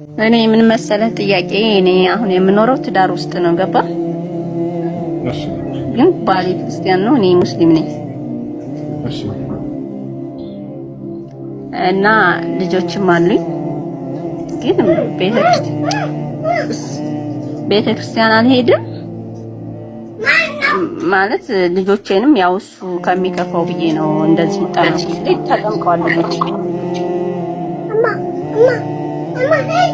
እኔ ምን መሰለህ ጥያቄ እኔ አሁን የምኖረው ትዳር ውስጥ ነው ገባ። እሺ ግን ባሌ ክርስቲያን ነው፣ እኔ ሙስሊም ነኝ። እሺ እና ልጆችም አሉኝ። ግን ቤተክርስቲያን አልሄድም ማለት ልጆቼንም ያው እሱ ከሚከፋው ብዬ ነው እንደዚህ ተጠምቀዋል ልጆች።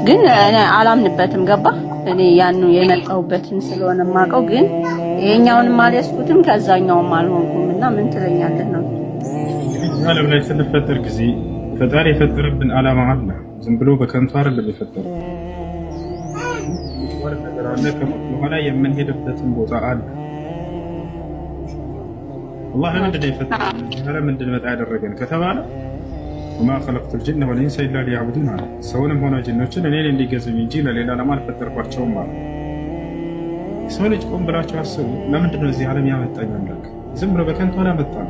ግን እኔ አላምንበትም ገባ። እኔ ያን የመጣሁበትን ስለሆነ የማውቀው ግን ይሄኛውንም አልያዝኩትም ከዛኛውም አልሆንኩም። እና ምን ትለኛለህ ነው? ዓለም ላይ ስንፈጠር ጊዜ ፈጣሪ የፈጠረብን ዓላማ አለ። ዝም ብሎ በከንቱ አይደለም የፈጠረው። ነገር አለ። ከሞት በኋላ የምንሄድበትን ቦታ አለ። አላህ ለምንድን ነው የፈጠረን? ለምንድን ነው ያደረገን ከተባለ ወማ ኸለቅቱል ጅነ ወልኢንሰ ኢላ ሊያዕቡዱን አለ። ሰውንም ሆነ ጅኖችን እኔን እንዲገዙኝ እንጂ ለሌላ ዓላማ አልፈጠርኳቸውም አለ። ሰው ልጅ ቆም ብላችሁ አስቡ። ለምንድን ነው እዚህ ዓለም ያመጣኝ አምላክ? ዝም ብሎ በከንቱ አላመጣም።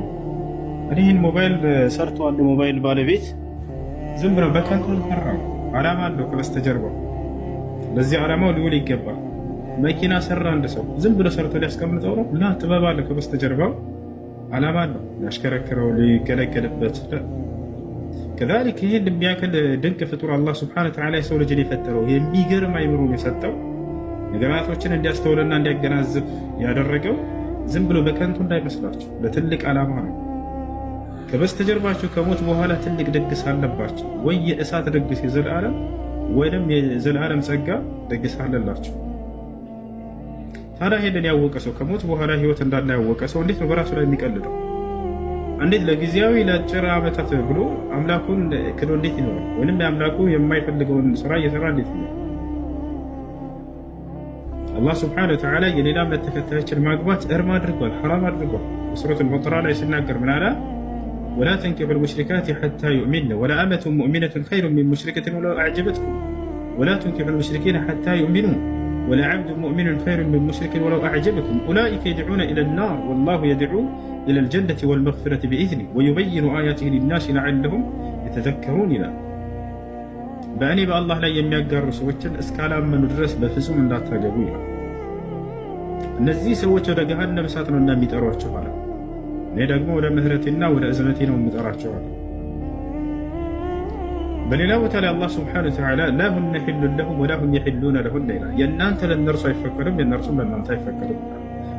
እኔ ይህን ሞባይል ሰርቷል ሞባይል ባለቤት ዝም ብሎ በከንቱ አልሰራም። ዓላማ አለው ከበስተጀርባው። ለዚህ ዓላማው ሊውል ይገባል። መኪና ሰራ አንድ ሰው ዝም ብሎ ሰርቶ ሊያስቀምጠው ነው? ላ ጥበብ አለ ከበስተጀርባው። ዓላማ አለው ሊያሽከረክረው ሊገለገልበት። ከዛሊክ ይህን የሚያክል ድንቅ ፍጡር አላህ ሱብሓነሁ ወተዓላ የሰው ልጅን የፈጠረው የሚገርም አይምሮን የሰጠው ነገራቶችን እንዲያስተውልና እንዲያገናዝብ ያደረገው ዝም ብሎ በከንቱ እንዳይመስላችሁ ለትልቅ ዓላማ ነው። ከበስተጀርባችሁ ከሞት በኋላ ትልቅ ድግስ አለባችሁ። ወይ የእሳት ድግስ የዘላለም ወይም የዘላለም ጸጋ ድግስ አለላችሁ። ታዲያ ይሄንን ያወቀ ሰው ከሞት በኋላ ህይወት እንዳለ ያወቀ ሰው እንዴት ነው በራሱ ላይ የሚቀልደው? እንዴት ለጊዜያዊ ለአጭር ዓመታት ብሎ አምላኩን ክዶ እንዴት ይኖራል? ወይም የአምላኩ የማይፈልገውን ስራ እየሰራ እንዴት ይኖራል? አላህ ስብሐነሁ ወተዓላ የሌላ እምነት ተከታዮችን ማግባት እርም አድርጓል፣ ሐራም አድርጓል። ሱረቱል በቀራ ላይ ሲናገር ምን አለ? ወላ ተንኪሑል ሙሽሪካት ሐታ ዩእሚንነ ወለአመቱን ሙእሚነቱን ኸይሩን ሚን ሙሽሪከትን ወለው አዕጀበትኩም ወላ ተንኪሑል ሙሽሪኪነ ሐታ ዩእሚኑ ወለዐብዱን ሙእሚኑን ኸይሩን ሚን ሙሽሪኪን ወለው አዕጀበኩም ኡላኢከ የድዑነ ኢለናር ወላሁ የድዑ ኢለል ጀነቲ ወልመግፊረቲ ቢኢዝኒሂ ወዩበይኑ አያቲሂ ሊናሲ ለዐለሁም የተዘከሩን ይላል። በእኔ በአላህ ላይ የሚያጋሩ ሰዎችን እስካላመኑ ድረስ በፍጹም እንዳታገቡ ይላል። እነዚህ ሰዎች ወደ ገሃነም እሳት ነው እንደሚጠሯቸው አለ። እኔ ደግሞ ወደ ምህረቴና ወደ እዝነቴ ነው የምጠራቸው አለ። በሌላ ቦታ ላይ አላህ ሱብሓነሁ ወተዓላ ላ ሁነ ሒሉን ለሁም ወላ ሁም የሒሉነ ለሁነ ይላል። የእናንተ ለእነርሱ አይፈቀድም፣ የእነርሱም ለእናንተ አይፈቀድም።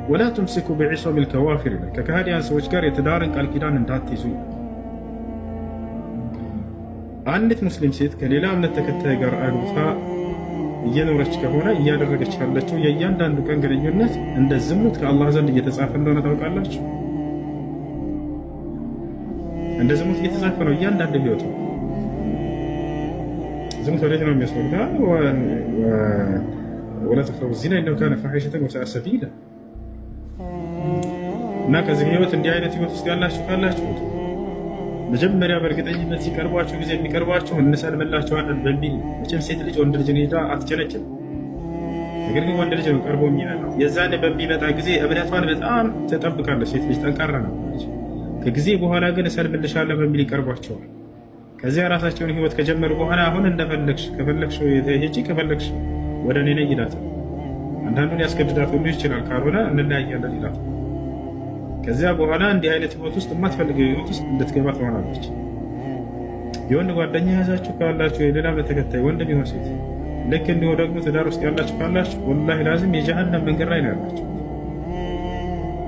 ወላ ቱምሲኩ ቢዒሶሚል ከዋፊር ይላል። ከከሃዲያን ሰዎች ጋር የትዳርን ቃል ኪዳን እንዳትይዙ ይላል። አንዲት ሙስሊም ሴት ከሌላ እምነት ተከታይ ጋር አግብታ እየኖረች ከሆነ እያደረገች ያለችው የእያንዳንዱ ቀን ግንኙነት እንደ ዝሙት ከአላህ ዘንድ እየተጻፈ እንደሆነ ታውቃላችሁ። እንደ ዝሙት እየተጻፈ ነው እያንዳንዱ ህይወቱ። ዝሙት ወዴት ነው የሚያስወርዳ? ወላ ተቅረቡ ዚና ኢነሁ ካነ ፋሒሸተን ወሰአ ሰቢላ። እና ከዚህ ህይወት እንዲህ አይነት ህይወት ውስጥ ያላችሁ ካላችሁ መጀመሪያ በእርግጠኝነት ሲቀርቧችሁ ጊዜ የሚቀርቧችሁ እንሰልምላችኋለን በሚል መቼም ሴት ልጅ ወንድ ልጅን ሄዳ አትጨነጭም። ነገር ግን ወንድ ልጅ ነው ቀርቦ የሚመጣው። የዛኔ በሚመጣ ጊዜ እምነቷን በጣም ተጠብቃለች። ሴት ልጅ ጠንካራ ነበረች። ከጊዜ በኋላ ግን እሰልምልሻለሁ በሚል ይቀርቧቸዋል። ከዚያ ራሳቸውን ህይወት ከጀመሩ በኋላ አሁን እንደፈለግሽ ከፈለግሽ ሂጂ ከፈለግሽ ወደ እኔ ነይ ይላታል። አንዳንዱን ያስገድዳት ሁሉ ይችላል። ካልሆነ እንለያያለን ይላታል። ከዚያ በኋላ እንዲህ አይነት ህይወት ውስጥ የማትፈልገው ህይወት ውስጥ እንድትገባ ትሆናለች። የወንድ ጓደኛ ያዛችሁ ካላችሁ የሌላ በተከታይ ወንድ ቢሆን ሴት፣ ልክ እንዲሁ ደግሞ ትዳር ውስጥ ያላችሁ ካላችሁ ወላሂ ላዚም የጀሃነም መንገድ ላይ ነው ያላችሁ።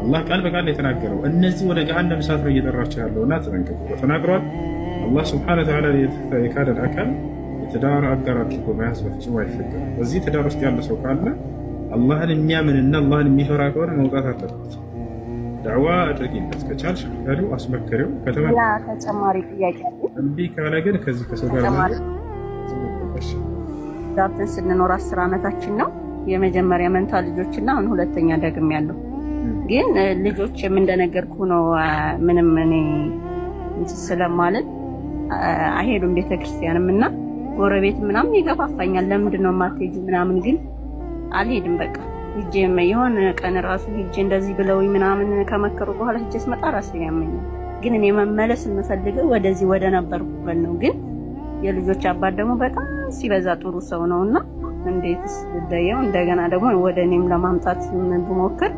አላህ ቃል በቃል የተናገረው እነዚህ ወደ ገሃነም እሳት ነው እየጠራቸው ያለውና ተጠንቀቁ ተናግሯል። አላህ ስብሐነሁ ወተዓላ የካደን አካል የትዳር አጋር አድርጎ መያዝ በፍጹም አይፈቀድም። በዚህ ትዳር ውስጥ ያለ ሰው ካለ አላህን የሚያምንና አላህን የሚፈራ ከሆነ መውጣት አለበት። ዳዕዋ አድርጊለት ከቻልሽ ካሉ አስመከሪው ተጨማሪ ጥያቄ እምቢ ካለ ግን ከዚህ ከሰው ጋር ዳብተን ስንኖር 10 ዓመታችን ነው። የመጀመሪያ መንታ ልጆችና አሁን ሁለተኛ ደግም ያለው ግን ልጆችም እንደነገርኩ ነው። ምንም እኔ ስለማለት አይሄዱም ቤተክርስቲያንም እና ጎረቤት ምናምን ይገፋፋኛል። ለምንድን ነው የማትሄጂው ምናምን ግን አልሄድም በቃ ሂጄም የሆነ ቀን ራሱ ሂጄ እንደዚህ ብለውኝ ምናምን ከመከሩ በኋላ ሂጄ ስመጣ ራሴ ያመኛል። ግን እኔ መመለስ የምፈልገው ወደዚህ ወደ ነበርኩበት ነው። ግን የልጆች አባት ደግሞ በጣም ሲበዛ ጥሩ ሰው ነውና እንዴትስ ልለየው? እንደገና ደግሞ ወደ እኔም ለማምጣት ብሞክር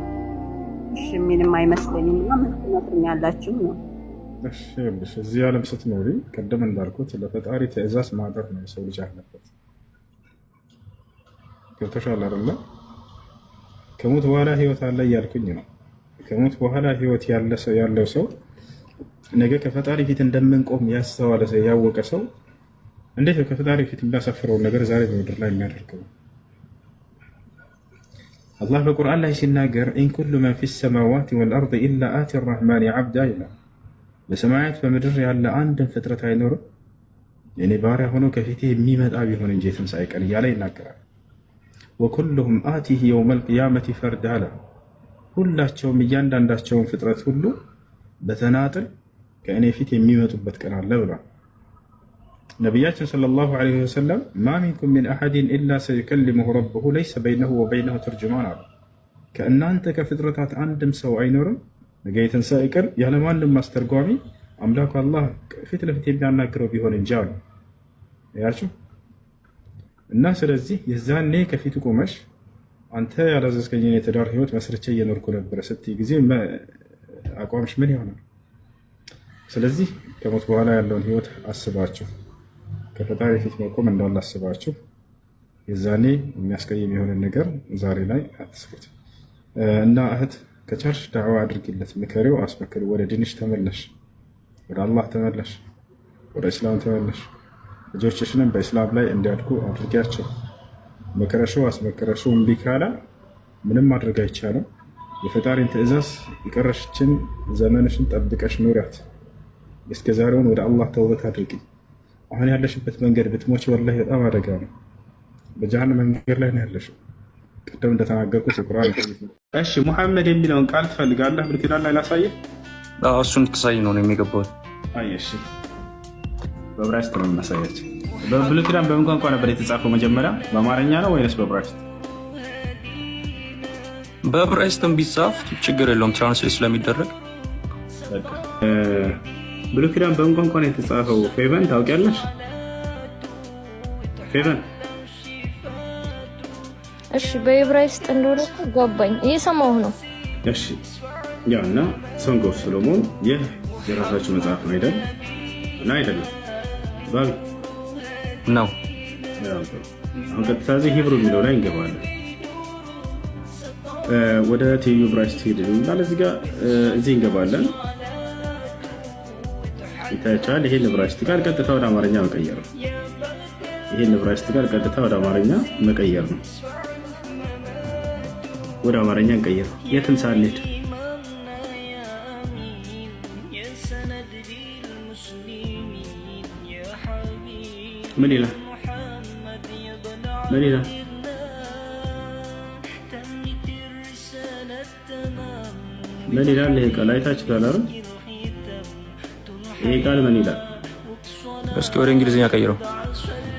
እሺ ምንም አይመስለኝም እና ምን ትመክሩኛላችሁ ነው? እሺ ይኸውልሽ እዚህ ዓለም ስትኖሪ ቀደም እንዳልኩት ለፈጣሪ ትእዛዝ ማድረግ ነው የሰው ልጅ አለበት። ገብቶሻል አይደለ? ከሞት በኋላ ህይወት አለ እያልኩኝ ነው። ከሞት በኋላ ህይወት ያለው ሰው ነገ ከፈጣሪ ፊት እንደምንቆም ያስተዋለ ሰው ያወቀ ሰው እንዴት ከፈጣሪ ፊት የሚያሳፍረውን ነገር ዛሬ በምድር ላይ የሚያደርገው? አላህ በቁርአን ላይ ሲናገር ኢን ኩሉ መን ፊ ሰማዋት ወልአርድ ኢላ አቲ ረሕማን ዓብዳ ይላል። በሰማያት በምድር ያለ አንድን ፍጥረት አይኖርም የኔ ባሪያ ሆኖ ከፊቴ የሚመጣ ቢሆን እንጂ የትንሣኤ ቀን እያለ ይናገራል። ወኩሉሁም አቲህ የውመል ቂያመቲ ፈርዳ አለ። ሁላቸውም እያንዳንዳቸውን ፍጥረት ሁሉ በተናጥል ከእኔ ፊት የሚመጡበት ቀን አለ ብሏል። ነቢያችን ሰለላሁ ዐለይሂ ወሰለም ማ ሚንኩም ሚን አሐድን ኢላ ሰዩከሊሙሁ ረቡሁ ለይሰ በይነሁ ወበይነሁ ተርጅማን አሉ። ከእናንተ ከፍጥረታት አንድም ሰው አይኖርም ነገ የትንሣኤ ቀን ያለማንም አስተርጓሚ አምላኩ አላህ ፊት ለፊት የሚያናግረው ቢሆን እንጂ አሉ። ያችሁ እና ስለዚህ የዛኔ ከፊቱ ቆመሽ አንተ ያላዘዝከኝን የትዳር ህይወት መስርቼ እየኖርኩ ነበረ ስትይ ጊዜ አቋምሽ ምን ይሆናል? ስለዚህ ከሞት በኋላ ያለውን ህይወት አስባችሁ ከፈጣሪ ፊት መቆም እንዳለ አስባችሁ የዛኔ የሚያስቀይም የሆነ ነገር ዛሬ ላይ አትስሩት። እና እህት ከቻልሽ ዳዕዋ አድርጊለት፣ ምከሪው፣ አስመክሪው። ወደ ዲንሽ ተመለሽ፣ ወደ አላህ ተመለሽ፣ ወደ እስላም ተመለሽ። ልጆችሽንም በእስላም ላይ እንዲያድጉ አድርጊያቸው። መከረሽው አስመከረሽው እምቢ ካለ ምንም ማድረግ አይቻልም። የፈጣሪን ትእዛዝ የቀረሽችን ዘመንሽን ጠብቀሽ ኑሪያት። እስከዛሬውን ወደ አላህ ተውበት አድርጊ። አሁን ያለሽበት መንገድ ብትሞች ወላሂ በጣም አደጋ ነው። በጀሃነም መንገድ ላይ ነው ያለሽው። ቅድም እንደተናገርኩት ቁርአን። እሺ ሙሐመድ የሚለውን ቃል ትፈልጋለህ? ብሉይ ኪዳን ላይ ላሳየህ? እሱን ትሳይ ነው የሚገባው። እሺ በዕብራይስጥ ነው የምናሳያቸው። በብሉይ ኪዳን በምን ቋንቋ ነበር የተጻፈው? መጀመሪያ በአማርኛ ነው ወይስ በዕብራይስጥ? በዕብራይስጥም ቢጻፍ ችግር የለውም ትራንስሌት ስለሚደረግ። ብሉይ ኪዳን በምን ቋንቋ ነው የተጻፈው? ፌቨን ታውቂያለሽ? ፌቨን እሺ በዕብራይስጥ እንደሆነ ገባኝ፣ እየሰማሁ ነው። እሺ ያውና ሶንግ ኦፍ ሶሎሞን ይህ የራሳችሁ መጽሐፍ ነው አይደል? እና አይደለም ባቢ ነው። አሁን ቀጥታ እዚህ ሂብሩ የሚለው ላይ እንገባለን። ወደ ቲዩ ዕብራይስጥ ሄድን ማለት እዚህ ጋር እዚህ እንገባለን። ይታያችኋል። ይሄን ዕብራይስጥ ቃል ቀጥታ ወደ አማርኛ መቀየር ነው። ይሄን ዕብራይስጥ ቃል ቀጥታ ወደ አማርኛ መቀየር ነው። ወደ አማርኛ እንቀይር። የትም ሳንሄድ ምን ይላል? ምን ይላል? ምን ይላል? ይሄ ቃል አይታችሁታል አይደል? ይሄ ቃል ምን ይላል? እስኪ ወደ እንግሊዝኛ ቀይረው።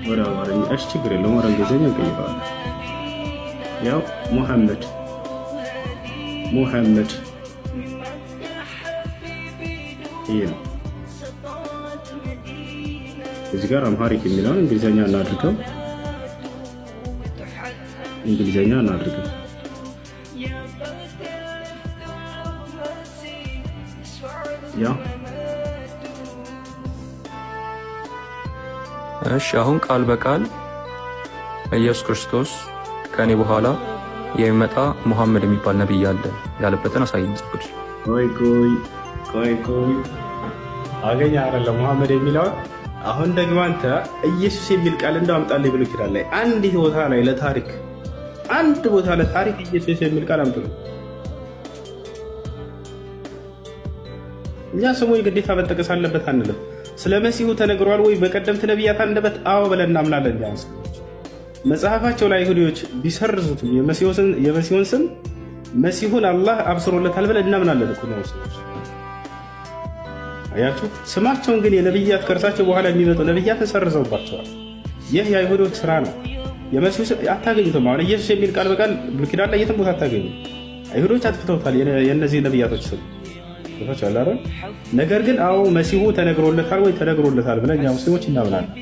ወደ አማርኛ እሺ፣ ችግር የለውም። ወደ እንግሊዝኛ እንቀይረዋለን። ያው ሙሐመድ ይሄ ነው። እዚህ ጋር አምሃሪክ የሚለውን እንግሊዝኛ እናድርገው። ያ እሺ አሁን ቃል በቃል ኢየሱስ ክርስቶስ ከኔ በኋላ የሚመጣ ሙሐመድ የሚባል ነብይ አለ ያለበትን አሳየኝ። ጽፍኩት ቆይ አገኘ አይደለም ሙሐመድ የሚለው። አሁን ደግሞ አንተ ኢየሱስ የሚል ቃል እንደው አምጣልኝ ብሎ ይችላል ላይ አንድ ቦታ ላይ ለታሪክ ኢየሱስ የሚል ቃል አምጡ። እኛ ስሙ ግዴታ መጠቀስ አለበት አንልም። ስለ መሲሁ ተነግሯል ወይ በቀደምት ነቢያት አንደበት? አዎ ብለን እናምናለን። ቢያንስ መጽሐፋቸው ላይ ይሁዲዎች ቢሰርዙትም የመሲሁን ስም መሲሁን አላህ አብስሮለታል ብለን እናምናለን እኮ ነው። አያችሁ፣ ስማቸውን ግን የነብያት ከእርሳቸው በኋላ የሚመጡ ነብያትን ሰርዘውባቸዋል። ይህ የአይሁዶች ስራ ነው። የመሲሁ አታገኙትም። አሁን ኢየሱስ የሚል ቃል በቃል ብሉይ ኪዳን ላይ የትም ቦታ አታገኙ። አይሁዶች አጥፍተውታል የእነዚህ ነብያቶች ስም ቦታች አላረ። ነገር ግን አዎ መሲሁ ተነግሮለታል ወይ ተነግሮለታል ብለን እኛ ሙስሊሞች እናምናለን።